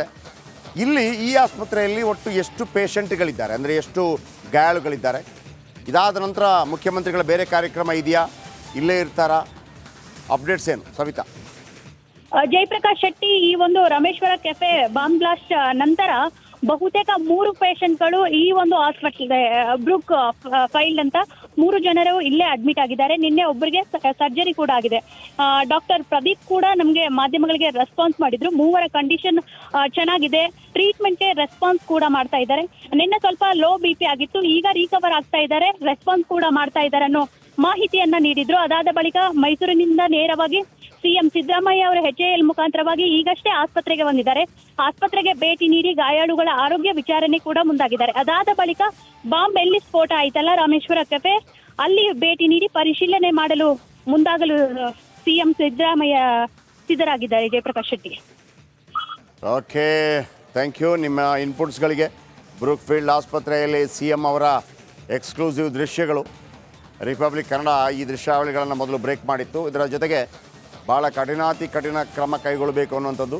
ಇದೆ. ಇಲ್ಲಿ ಈ ಆಸ್ಪತ್ರೆಯಲ್ಲಿ ಒಟ್ಟು ಎಷ್ಟು ಪೇಷಂಟ್ಗಳಿದ್ದಾರೆ, ಅಂದರೆ ಎಷ್ಟು ಗಾಯಾಳುಗಳಿದ್ದಾರೆ? ಇದಾದ ನಂತರ ಮುಖ್ಯಮಂತ್ರಿಗಳ ಬೇರೆ ಕಾರ್ಯಕ್ರಮ ಇದೆಯಾ, ಇಲ್ಲೇ ಇರ್ತಾರಾ? ಅಪ್ಡೇಟ್ಸ್ ಏನು ಸವಿತಾ? ಜಯಪ್ರಕಾಶ್ ಶೆಟ್ಟಿ, ಈ ಒಂದು ರಾಮೇಶ್ವರ ಕೆಫೆ ಬಾಂಬ್ ಬ್ಲಾಸ್ಟ್ ನಂತರ ಬಹುತೇಕ 3 ಪೇಷಂಟ್ಗಳು ಈ ಒಂದು ಹಾಸ್ಪಿಟಲ್ ಬ್ರೂಕ್ ಫೈಲ್ಡ್ ಅಂತ 3 ಜನರು ಇಲ್ಲೇ ಅಡ್ಮಿಟ್ ಆಗಿದ್ದಾರೆ. ನಿನ್ನೆ ಒಬ್ಬರಿಗೆ ಸರ್ಜರಿ ಕೂಡ ಆಗಿದೆ. ಡಾಕ್ಟರ್ ಪ್ರದೀಪ್ ಕೂಡ ನಮಗೆ ಮಾಧ್ಯಮಗಳಿಗೆ ರೆಸ್ಪಾನ್ಸ್ ಮಾಡಿದ್ರು. 3ವರ ಕಂಡೀಷನ್ ಚೆನ್ನಾಗಿದೆ, ಟ್ರೀಟ್ಮೆಂಟ್ಗೆ ರೆಸ್ಪಾನ್ಸ್ ಕೂಡ ಮಾಡ್ತಾ ಇದ್ದಾರೆ. ನಿನ್ನೆ ಸ್ವಲ್ಪ ಲೋ BP ಆಗಿತ್ತು, ಈಗ ರಿಕವರ್ ಆಗ್ತಾ ಇದ್ದಾರೆ, ರೆಸ್ಪಾನ್ಸ್ ಕೂಡ ಮಾಡ್ತಾ ಇದ್ದಾರೆ ಅನ್ನೋ ಮಾಹಿತಿಯನ್ನ ನೀಡಿದ್ರು. ಅದಾದ ಬಳಿಕ ಮೈಸೂರಿನಿಂದ ನೇರವಾಗಿ ಸಿಎಂ ಸಿದ್ದರಾಮಯ್ಯ ಅವರ HAL ಮುಖಾಂತರವಾಗಿ ಈಗಷ್ಟೇ ಆಸ್ಪತ್ರೆಗೆ ಬಂದಿದ್ದಾರೆ. ಆಸ್ಪತ್ರೆಗೆ ಭೇಟಿ ನೀಡಿ ಗಾಯಾಳುಗಳ ಆರೋಗ್ಯ ವಿಚಾರಣೆ ಕೂಡ ಮುಂದಾಗಿದ್ದಾರೆ. ಅದಾದ ಬಳಿಕ ಬಾಂಬ್ ಎಲ್ಲಿ ಸ್ಫೋಟ ಆಯ್ತಲ್ಲ ರಾಮೇಶ್ವರ ಕೆಫೆ, ಅಲ್ಲಿ ಭೇಟಿ ನೀಡಿ ಪರಿಶೀಲನೆ ಮಾಡಲು ಮುಂದಾಗಲು ಸಿಎಂ ಸಿದ್ದರಾಮಯ್ಯ ಸಿದ್ಧರಾಗಿದ್ದಾರೆ. Jayaprakash Shetty. Okay, thank you ನಿಮ್ಮ ಇನ್ಪುಟ್ಸ್ಗಳಿಗೆ. ಬ್ರೂಕ್ ಫೀಲ್ಡ್ ಆಸ್ಪತ್ರೆಯಲ್ಲಿ CM ಅವರ ಎಕ್ಸ್ಕ್ಲೂಸಿವ್ ದೃಶ್ಯಗಳು. ರಿಪಬ್ಲಿಕ್ ಕನ್ನಡ ಈ ದೃಶ್ಯಾವಳಿಗಳನ್ನು ಮೊದಲು ಬ್ರೇಕ್ ಮಾಡಿತ್ತು. ಇದರ ಜೊತೆಗೆ ಭಾಳ ಕಠಿಣ ಕ್ರಮ ಕೈಗೊಳ್ಳಬೇಕು ಅನ್ನುವಂಥದ್ದು,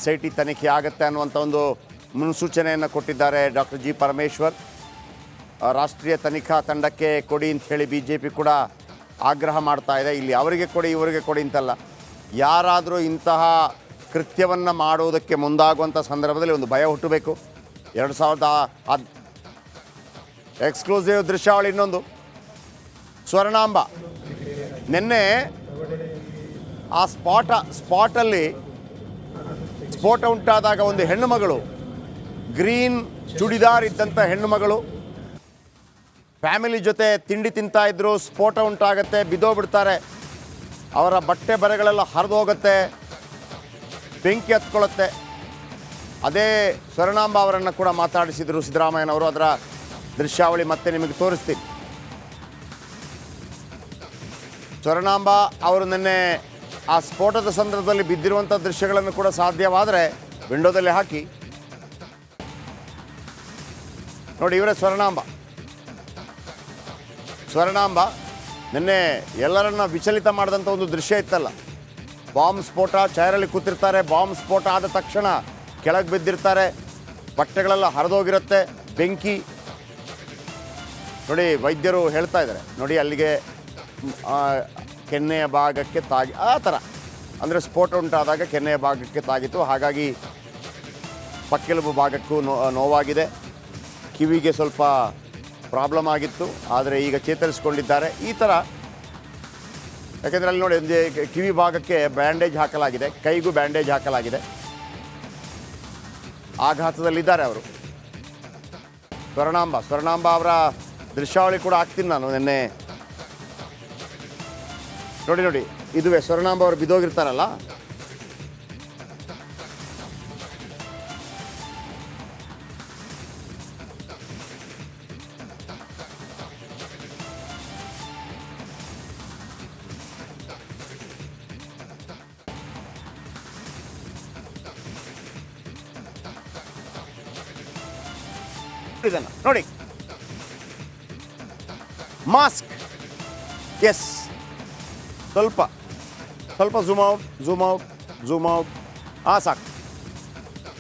SIT ತನಿಖೆ ಆಗುತ್ತೆ ಅನ್ನುವಂಥ ಒಂದು ಮುನ್ಸೂಚನೆಯನ್ನು ಕೊಟ್ಟಿದ್ದಾರೆ ಡಾಕ್ಟರ್ G. ಪರಮೇಶ್ವರ್. ರಾಷ್ಟ್ರೀಯ ತನಿಖಾ ತಂಡಕ್ಕೆ ಕೊಡಿ ಅಂತ ಹೇಳಿ BJP ಕೂಡ ಆಗ್ರಹ ಮಾಡ್ತಾ ಇದೆ. ಇಲ್ಲಿ ಅವರಿಗೆ ಕೊಡಿ ಇವರಿಗೆ ಕೊಡಿ ಅಂತಲ್ಲ, ಯಾರಾದರೂ ಇಂತಹ ಕೃತ್ಯವನ್ನು ಮಾಡುವುದಕ್ಕೆ ಮುಂದಾಗುವಂಥ ಸಂದರ್ಭದಲ್ಲಿ ಒಂದು ಭಯ ಹುಟ್ಟಬೇಕು. 2010 ಎಕ್ಸ್ಕ್ಲೂಸಿವ್ ದೃಶ್ಯಾವಳಿ. ಇನ್ನೊಂದು ಸ್ವರ್ಣಾಂಬ, ನಿನ್ನೆ ಆ ಸ್ಪಾಟಲ್ಲಿ ಸ್ಫೋಟ ಉಂಟಾದಾಗ ಒಂದು ಹೆಣ್ಣು ಮಗಳು, ಗ್ರೀನ್ ಚೂಡಿದಾರ್ ಇದ್ದಂಥ ಹೆಣ್ಣು ಮಗಳು ಫ್ಯಾಮಿಲಿ ಜೊತೆ ತಿಂಡಿ ತಿಂತಾ ಇದ್ರು. ಸ್ಫೋಟ ಉಂಟಾಗತ್ತೆ, ಬಿದ್ದೋಗ್ಬಿಡ್ತಾರೆ, ಅವರ ಬಟ್ಟೆ ಬರೆಗಳೆಲ್ಲ ಹರಿದೋಗುತ್ತೆ, ಬೆಂಕಿ ಹತ್ಕೊಳ್ಳುತ್ತೆ. ಅದೇ ಸ್ವರ್ಣಾಂಬ ಅವರನ್ನು ಕೂಡ ಮಾತಾಡಿಸಿದರು ಸಿದ್ದರಾಮಯ್ಯನವರು. ಅದರ ದೃಶ್ಯಾವಳಿ ಮತ್ತೆ ನಿಮಗೆ ತೋರಿಸ್ತೀನಿ. ಸ್ವರ್ಣಾಂಬ ಅವರು ನಿನ್ನೆ ಆ ಸ್ಫೋಟದ ಸಂದರ್ಭದಲ್ಲಿ ಬಿದ್ದಿರುವಂಥ ದೃಶ್ಯಗಳನ್ನು ಕೂಡ ಸಾಧ್ಯವಾದರೆ ವಿಂಡೋದಲ್ಲಿ ಹಾಕಿ ನೋಡಿ. ಇವರೇ ಸ್ವರ್ಣಾಂಬ ನಿನ್ನೆ ಎಲ್ಲರನ್ನ ವಿಚಲಿತ ಮಾಡಿದಂಥ ಒಂದು ದೃಶ್ಯ ಇತ್ತಲ್ಲ. ಬಾಂಬ್ ಸ್ಫೋಟ, ಚೇರಲ್ಲಿ ಕೂತಿರ್ತಾರೆ, ಬಾಂಬ್ ಸ್ಫೋಟ ಆದ ತಕ್ಷಣ ಕೆಳಗೆ ಬಿದ್ದಿರ್ತಾರೆ, ಬಟ್ಟೆಗಳೆಲ್ಲ ಹರಿದೋಗಿರುತ್ತೆ, ಬೆಂಕಿ. ನೋಡಿ, ವೈದ್ಯರು ಹೇಳ್ತಾ ಇದ್ದಾರೆ ನೋಡಿ, ಅಲ್ಲಿಗೆ ಕೆನ್ನೆಯ ಭಾಗಕ್ಕೆ ತಾಗಿ, ಆ ಥರ ಅಂದರೆ ಸ್ಫೋಟ ಉಂಟಾದಾಗ ಕೆನ್ನೆಯ ಭಾಗಕ್ಕೆ ತಾಗಿತ್ತು. ಹಾಗಾಗಿ ಪಕ್ಕೆಲುಬು ಭಾಗಕ್ಕೂ ನೋವಾಗಿದೆ, ಕಿವಿಗೆ ಸ್ವಲ್ಪ ಪ್ರಾಬ್ಲಮ್ ಆಗಿತ್ತು, ಆದರೆ ಈಗ ಚೇತರಿಸಿಕೊಂಡಿದ್ದಾರೆ. ಈ ಥರ, ಯಾಕೆಂದರೆ ಅಲ್ಲಿ ನೋಡಿ ಕಿವಿ ಭಾಗಕ್ಕೆ ಬ್ಯಾಂಡೇಜ್ ಹಾಕಲಾಗಿದೆ, ಕೈಗೂ ಬ್ಯಾಂಡೇಜ್ ಹಾಕಲಾಗಿದೆ. ಆಘಾತದಲ್ಲಿದ್ದಾರೆ ಅವರು. ಸ್ವರ್ಣಾಂಬ ಅವರ ದೃಶ್ಯಾವಳಿ ಕೂಡ ಹಾಕ್ತೀನಿ ನಾನು. ನಿನ್ನೆ ನೋಡಿ, ಇದುವೇ ಸ್ವರ್ಣಾಂಬ ಅವರು ಬಿದ್ದೋಗಿರ್ತಾರಲ್ಲ, ಇದನ್ನು ನೋಡಿ. ಮಾಸ್ಕ್, ಎಸ್, ಸ್ವಲ್ಪ ಝೂಮ್ ಔಟ್.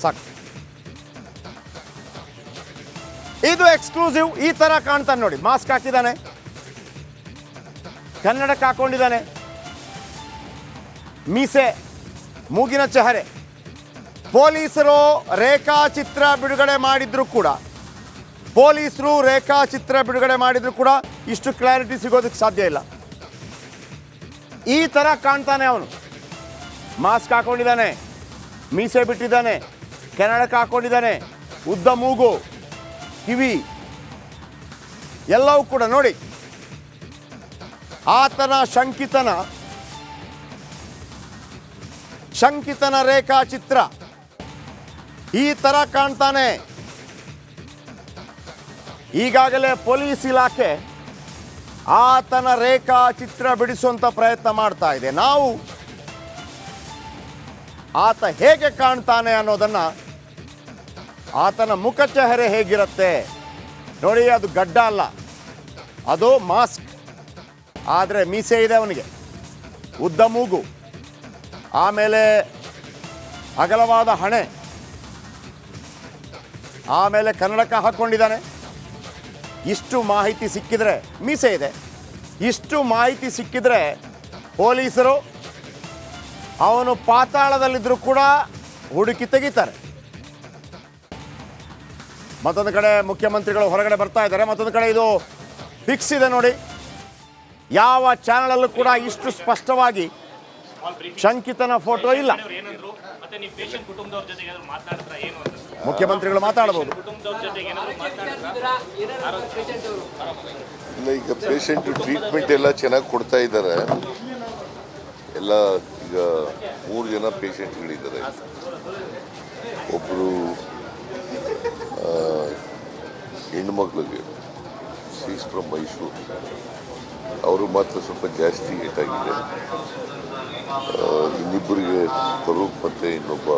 ಸಾಕು. ಇದು ಎಕ್ಸ್ಕ್ಲೂಸಿವ್. ಈ ಥರ ಕಾಣ್ತಾನೆ ನೋಡಿ. ಮಾಸ್ಕ್ ಹಾಕಿದ್ದಾನೆ, ಕನ್ನಡಕ ಹಾಕೊಂಡಿದ್ದಾನೆ, ಮೀಸೆ, ಮೂಗಿನ ಚೆಹರೆ. ಪೊಲೀಸರು ರೇಖಾಚಿತ್ರ ಬಿಡುಗಡೆ ಮಾಡಿದ್ರು ಕೂಡ ಇಷ್ಟು ಕ್ಲಾರಿಟಿ ಸಿಗೋದಕ್ಕೆ ಸಾಧ್ಯ ಇಲ್ಲ. ಈ ಥರ ಕಾಣ್ತಾನೆ ಅವನು. ಮಾಸ್ಕ್ ಹಾಕೊಂಡಿದ್ದಾನೆ, ಮೀಸೆ ಬಿಟ್ಟಿದ್ದಾನೆ, ಕನ್ನಡಕ ಹಾಕೊಂಡಿದ್ದಾನೆ, ಉದ್ದ ಮೂಗು, ಕಿವಿ ಎಲ್ಲವೂ ಕೂಡ ನೋಡಿ. ಆತನ ಶಂಕಿತನ ರೇಖಾಚಿತ್ರ ಈ ಥರ ಕಾಣ್ತಾನೆ. ಈಗಾಗಲೇ ಪೊಲೀಸ್ ಇಲಾಖೆ ಆತನ ರೇಖಾಚಿತ್ರ ಬಿಡಿಸುವಂಥ ಪ್ರಯತ್ನ ಮಾಡ್ತಾ ಇದೆ. ನಾವು ಆತ ಹೇಗೆ ಕಾಣ್ತಾನೆ ಅನ್ನೋದನ್ನು, ಆತನ ಮುಖಚೆಹರೆ ಹೇಗಿರುತ್ತೆ ನೋಡಿ. ಅದು ಗಡ್ಡ ಅಲ್ಲ, ಅದು ಮಾಸ್ಕ್. ಆದರೆ ಮೀಸೆ ಇದೆ ಅವನಿಗೆ, ಉದ್ದ ಮೂಗು, ಆಮೇಲೆ ಅಗಲವಾದ ಹಣೆ, ಆಮೇಲೆ ಕನ್ನಡಕ ಹಾಕ್ಕೊಂಡಿದ್ದಾನೆ. ಇಷ್ಟು ಮಾಹಿತಿ ಸಿಕ್ಕಿದ್ರೆ, ಮೀಸೆ ಇದೆ, ಇಷ್ಟು ಮಾಹಿತಿ ಸಿಕ್ಕಿದ್ರೆ ಪೊಲೀಸರು ಅವನು ಪಾತಾಳದಲ್ಲಿದ್ದರೂ ಕೂಡ ಹುಡುಕಿ ತೆಗಿತಾರೆ. ಮತ್ತೊಂದು ಕಡೆ ಮುಖ್ಯಮಂತ್ರಿಗಳು ಹೊರಗಡೆ ಬರ್ತಾ ಇದ್ದಾರೆ, ಮತ್ತೊಂದು ಕಡೆ ಇದು ಫಿಕ್ಸ್ ಇದೆ ನೋಡಿ. ಯಾವ ಚಾನಲಲ್ಲೂ ಕೂಡ ಇಷ್ಟು ಸ್ಪಷ್ಟವಾಗಿ ಶಂಕಿತನ ಫೋಟೋ ಇಲ್ಲ. ಮುಖ್ಯಮಂತ್ರಿಗಳು ಮಾತಾಡಬಹುದು. ಇಲ್ಲ, ಈಗ ಪೇಷಂಟ್ ಟ್ರೀಟ್ಮೆಂಟ್ ಎಲ್ಲ ಚೆನ್ನಾಗಿ ಕೊಡ್ತಾ ಇದ್ದಾರೆ. ಎಲ್ಲ ಈಗ 3 ಜನ ಪೇಷಂಟ್ಗಳಿದ್ದಾರೆ. ಒಬ್ಬರು ಹೆಣ್ಮಕ್ಳಿಗೆ ಸೀಸ್ ಫ್ರಮ್ ಮೈಸೂರು, ಅವರು ಮಾತ್ರ ಸ್ವಲ್ಪ ಜಾಸ್ತಿ ಏಟಾಗಿದೆ. ಇನ್ನಿಬ್ಬರಿಗೆ ಫರೂಕ್ ಮತ್ತು ಇನ್ನೊಬ್ಬ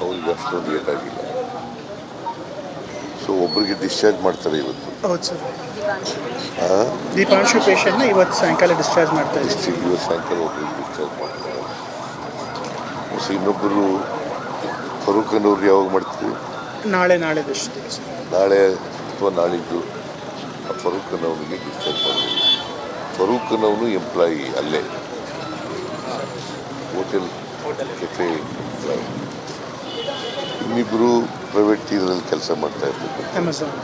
ಅವ್ರಿಗೆ ಅಷ್ಟೊಂದು ಏಟಾಗಿಲ್ಲ. ಸೊ ಒಬ್ಬರಿಗೆ ಡಿಸ್ಚಾರ್ಜ್ ಮಾಡ್ತಾರೆ ಇವತ್ತು. ಹೌದು ಸರ್. ದೀಪಾಂಶು ಪೇಷಂಟ್ನ ಇವತ್ತು ಸಾಯಂಕಾಲ ಡಿಸ್ಚಾರ್ಜ್ ಮಾಡ್ತಾ ಇದ್ದೀವಿ. ಇವತ್ತು ಸಾಯಂಕಾಲ ಒಬ್ಬರಿಗೆ ಡಿಸ್ಚಾರ್ಜ್ ಮಾಡ್ತಾರೆ. ಸೊ ಇನ್ನೊಬ್ಬರು ಫರೂಕನವ್ರು ಯಾವಾಗ ಮಾಡ್ತೀವಿ? ನಾಳೆ ನಾಳೆ ಅಥವಾ ನಾಳಿದ್ದು ಫರೂಕನವನಿಗೆ ಡಿಸ್ಚಾರ್ಜ್ ಮಾಡ್ತೀವಿ. ಫರೂಕನವನು ಎಂಪ್ಲಾಯಿ ಅಲ್ಲೇ ಹೋಟೆಲ್ ಕೆಫೆ. ಇನ್ನಿಬ್ಬರು ಪ್ರೈವೇಟ್ ಇದರಲ್ಲಿ ಕೆಲಸ ಮಾಡ್ತಾ ಇರ್ತಾರೆ. ಅಮೆಝಾನ್.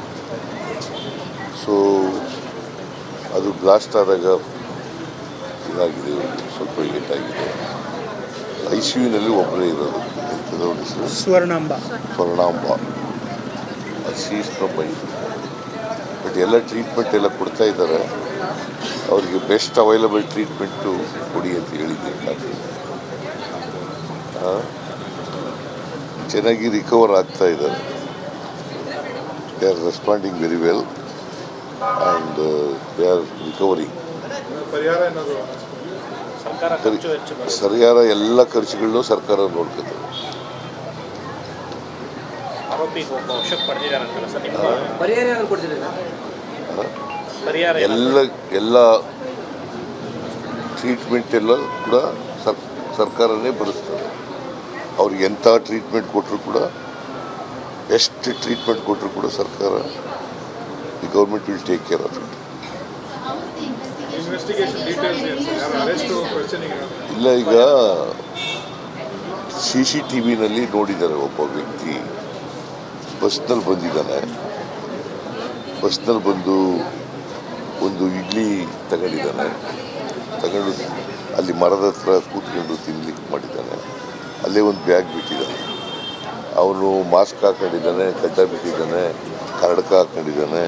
ಸೊ ಅದು ಬ್ಲಾಸ್ಟ್ ಆದಾಗ ಇದಾಗಿದೆ, ಸ್ವಲ್ಪ ಏಟಾಗಿದೆ. ICUನಲ್ಲಿ ಒಬ್ಬರೇ ಇರೋದು. ಸ್ವರ್ಣಾಂಬ. ಅದು ಸೀಸ್ ಫ್ರಮ್ ಮೈಸೂರು. ಬಟ್ ಎಲ್ಲ ಟ್ರೀಟ್ಮೆಂಟ್ ಎಲ್ಲ ಕೊಡ್ತಾ ಇದ್ದಾರೆ. ಅವರಿಗೆ ಬೆಸ್ಟ್ ಅವೈಲಬಲ್ ಟ್ರೀಟ್ಮೆಂಟು ಕೊಡಿ ಅಂತ ಹೇಳಿದ್ದೀನಿ ಡಾಕ್ಟರ್. ಚೆನ್ನಾಗಿ ರಿಕವರ್ ಆಗ್ತಾ ಇದ್ದಾರೆ. They are responding very well and they are recovering. ಸರಿಯಾದ ಎಲ್ಲ ಖರ್ಚುಗಳನ್ನು ಸರ್ಕಾರ ನೋಡ್ಕೊತಾರೆ. ಎಲ್ಲ ಟ್ರೀಟ್ಮೆಂಟ್ ಎಲ್ಲ ಕೂಡ ಸರ್ಕಾರನೇ ಭರಿಸ್ತಾರೆ. ಅವ್ರಿಗೆ ಎಂಥ ಟ್ರೀಟ್ಮೆಂಟ್ ಕೊಟ್ಟರು ಕೂಡ, ಎಷ್ಟು ಟ್ರೀಟ್ಮೆಂಟ್ ಕೊಟ್ಟರು ಕೂಡ ಸರ್ಕಾರ, the government will take care of it. ಇಲ್ಲ, ಈಗ CCTVನಲ್ಲಿ ನೋಡಿದ್ದಾರೆ. ಒಬ್ಬ ವ್ಯಕ್ತಿ ಬಸ್ನಲ್ಲಿ ಬಂದಿದ್ದಾನೆ. ಬಸ್ನಲ್ಲಿ ಬಂದು ಒಂದು ಇಡ್ಲಿ ತಗೊಂಡಿದ್ದಾನೆ. ತಗೊಂಡು ಅಲ್ಲಿ ಮರದ ಹತ್ರ ಕೂತ್ಕೊಂಡು ತಿನ್ಲಿಕ್ಕೆ ಮಾಡಿದ್ದಾನೆ. ಅಲ್ಲೇ ಒಂದು ಬ್ಯಾಗ್ ಬಿಟ್ಟಿದ್ದಾನೆ. ಅವನು ಮಾಸ್ಕ್ ಹಾಕೊಂಡಿದ್ದಾನೆ, ಗಡ್ಡ ಬಿಟ್ಟಿದ್ದಾನೆ, ಕನ್ನಡಕ ಹಾಕೊಂಡಿದ್ದಾನೆ,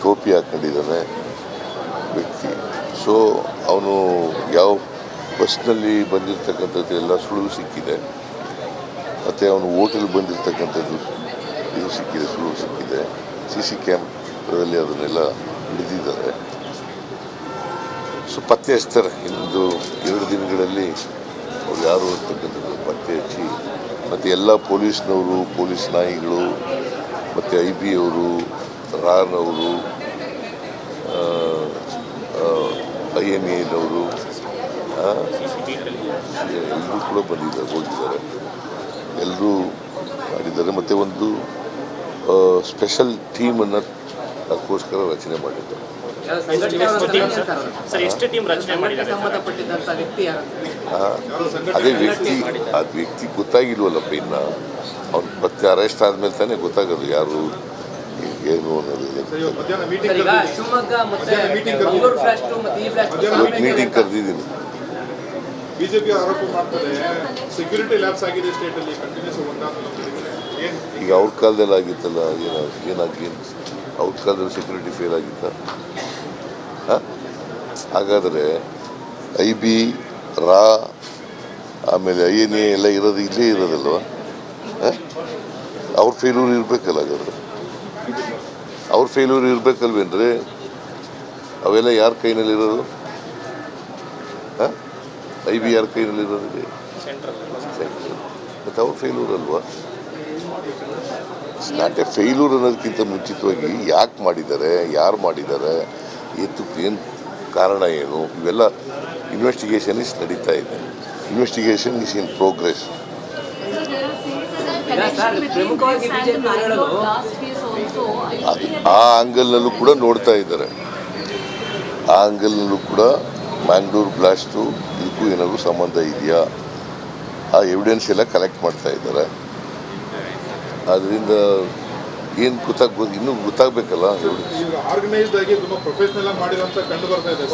ಟೋಪಿ ಹಾಕೊಂಡಿದ್ದಾನೆ ವ್ಯಕ್ತಿ. ಸೊ ಅವನು ಯಾವ ಬಸ್ನಲ್ಲಿ ಬಂದಿರತಕ್ಕಂಥದ್ದು ಎಲ್ಲ ಸುಳಿವು ಸಿಕ್ಕಿದೆ. ಮತ್ತು ಅವನು ಹೋಟೆಲ್ ಬಂದಿರತಕ್ಕಂಥದ್ದು ಇದು ಸಿಕ್ಕಿದೆ, ಸುಳಿವು ಸಿಕ್ಕಿದೆ. CC ಕ್ಯಾಮ್ರಾದಲ್ಲಿ ಅದನ್ನೆಲ್ಲ ಹಿಡಿದಿದ್ದಾರೆ. ಸೊ ಪತ್ತೆ ಹಚ್ತಾರೆ. ಇನ್ನೊಂದು 2 ದಿನಗಳಲ್ಲಿ ಅವ್ರು ಯಾರು ಅಂತಕ್ಕಂಥದ್ದು ಪತ್ತೆ ಹಚ್ಚಿ, ಮತ್ತು ಎಲ್ಲ ಪೊಲೀಸ್ನವರು, ಪೊಲೀಸ್ ನಾಯಿಗಳು, ಮತ್ತು IB ಅವರು, ರಾನವರು, INAನವರು ಎಲ್ಲರೂ ಕೂಡ ಹೋಗಿದ್ದಾರೆ. ಎಲ್ಲರೂ ಮಾಡಿದ್ದಾರೆ. ಮತ್ತು ಒಂದು ಸ್ಪೆಷಲ್ ಟೀಮನ್ನು ಅದಕ್ಕೋಸ್ಕರ ರಚನೆ ಮಾಡಿದ್ದಾರೆ. ಅದೇ ವ್ಯಕ್ತಿ ಗೊತ್ತಾಗಿಲ್ವಲ್ಲಪ್ಪ. ಇನ್ನು ಅವ್ನು ಮತ್ತೆ ಅರೆಸ್ಟ್ ಆದ್ಮೇಲೆ ತಾನೇ ಗೊತ್ತಾಗೋದು ಯಾರು ಏನು ಅನ್ನೋದು. ಮೀಟಿಂಗ್ ಕರೆದಿದ್ದೀನಿ. ಬಿಜೆಪಿ ಆರೋಪ ಮಾಡ್ತಾರೆ ಸೆಕ್ಯೂರಿಟಿ ಲ್ಯಾಬ್ಸ್ ಆಗಿದೆ ಸ್ಟೇಟ್ ಅಲ್ಲಿ ಕಂಟಿನ್ಯೂಸ್ ಈಗ ಅವ್ರ ಕಾಲದಲ್ಲಿ ಆಗಿತ್ತಲ್ಲ, ಏನಾಗಿ ಅವ್ರ ಕಾಲದಲ್ಲಿ ಸೆಕ್ಯೂರಿಟಿ ಫೇಲ್ ಆಗಿತ್ತ? ಹಾಗಾದರೆ IB, ರಾ, ಆಮೇಲೆ INA ಎಲ್ಲ ಇರೋದು ಇಲ್ಲೇ ಇರೋದಲ್ವ? ಅವ್ರ ಫೇಲ್ಯೂರ್ ಇರಬೇಕಲ್ಲ. ಹಾಗಾದ್ರೆ ಅವ್ರ ಫೇಲ್ಯೂರ್ ಇರಬೇಕಲ್ವೇನ್ರಿ? ಅವೆಲ್ಲ ಯಾರ ಕೈನಲ್ಲಿರೋದು? IB ಯಾರ ಕೈನಲ್ಲಿರೋದಿದೆ? ಮತ್ತು ಅವ್ರ ಫೇಲ್ಯೂರ್ ಅಲ್ವಾ? ಇಟ್ಸ್ ನಾಟ್ ಎ ಫೇಲ್ಯೂರ್ ಅನ್ನೋದಕ್ಕಿಂತ ಮುಂಚಿತವಾಗಿ ಯಾಕೆ ಮಾಡಿದ್ದಾರೆ, ಯಾರು ಮಾಡಿದ್ದಾರೆ, ಏನು ಕಾರಣ ಏನು, ಇವೆಲ್ಲ ಇನ್ವೆಸ್ಟಿಗೇಷನ್ ನಡೀತಾ ಇದೆ. Investigation is in progress. ಪ್ರಮುಖವಾಗಿ ಬಿಜೆಪಿ ಹೇಳೋದು ಆ ಆಂಗಲ್ನಲ್ಲೂ ಕೂಡ ನೋಡ್ತಾ ಇದ್ದಾರೆ. ಆ ಆಂಗಲ್ನಲ್ಲೂ ಕೂಡ ಮ್ಯಾಂಗ್ಳೂರ್ ಬ್ಲಾಸ್ಟು ಇದಕ್ಕೂ ಏನಾದರೂ ಸಂಬಂಧ ಇದೆಯಾ, ಆ ಎವಿಡೆನ್ಸ್ ಎಲ್ಲ ಕಲೆಕ್ಟ್ ಮಾಡ್ತಾ ಇದ್ದಾರೆ. ಅದರಿಂದ ಏನು ಇನ್ನೂ ಗೊತ್ತಾಗಬೇಕಲ್ಲ. ಈಗ ಆರ್ಗನೈಸ್ಡ್ ಆಗಿ ತುಂಬ ಪ್ರೊಫೆಷನಲ್ ಆಗಿ ಮಾಡಿರೋಂಥ ಕಂಡು ಬರ್ತಾ ಇದೆ.